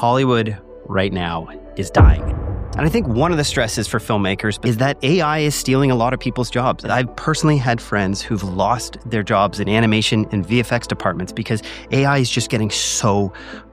Hollywood right now is dying. And I think one of the stresses for filmmakers is that AI is stealing a lot of people's jobs. I've personally had friends who've lost their jobs in animation and VFX departments because AI is just getting so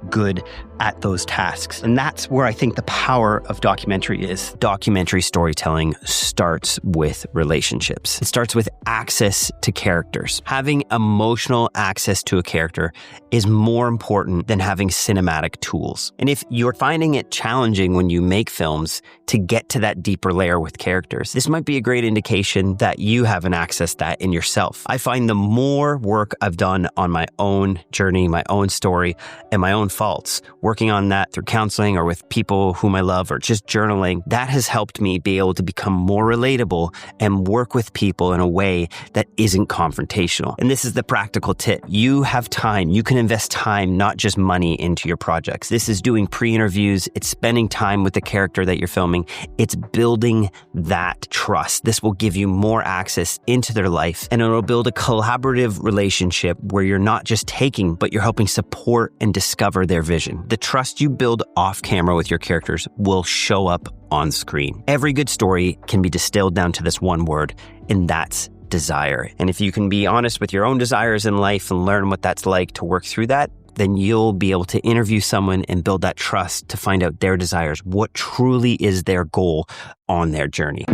good at those tasks. And that's where I think the power of documentary is. Documentary storytelling starts with relationships. It starts with access to characters. Having emotional access to a character is more important than having cinematic tools. And if you're finding it challenging when you make films to get to that deeper layer with characters, this might be a great indication that you haven't accessed that in yourself. I find the more work I've done on my own journey, my own story, and my own faults, working on that through counseling or with people whom I love or just journaling, that has helped me be able to become more relatable and work with people in a way that isn't confrontational. And this is the practical tip. You have time. You can invest time, not just money, into your projects. This is doing pre-interviews. It's spending time with the character that you're filming. It's building that trust. This will give you more access into their life, and it'll build a collaborative relationship where you're not just taking, but you're helping support and discover their vision. The trust you build off camera with your characters will show up on screen. Every good story can be distilled down to this one word, and that's desire. And if you can be honest with your own desires in life and learn what that's like to work through that, then you'll be able to interview someone and build that trust to find out their desires, what truly is their goal on their journey.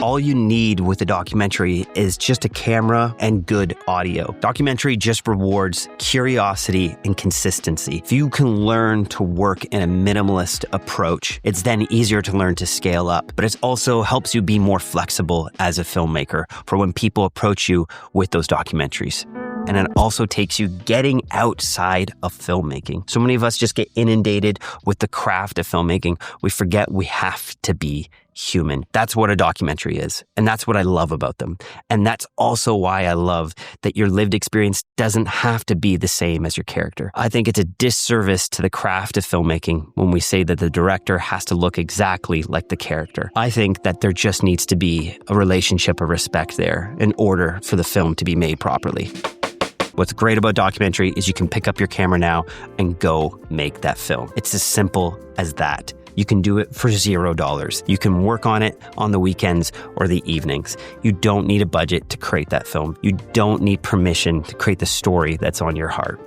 All you need with a documentary is just a camera and good audio. Documentary just rewards curiosity and consistency. If you can learn to work in a minimalist approach, it's then easier to learn to scale up. But it also helps you be more flexible as a filmmaker for when people approach you with those documentaries. And it also takes you getting outside of filmmaking. So many of us just get inundated with the craft of filmmaking. We forget we have to be human. That's what a documentary is. And that's what I love about them. And that's also why I love that your lived experience doesn't have to be the same as your character. I think it's a disservice to the craft of filmmaking when we say that the director has to look exactly like the character. I think that there just needs to be a relationship of respect there in order for the film to be made properly. What's great about documentary is you can pick up your camera now and go make that film. It's as simple as that. You can do it for $0. You can work on it on the weekends or the evenings. You don't need a budget to create that film. You don't need permission to create the story that's on your heart.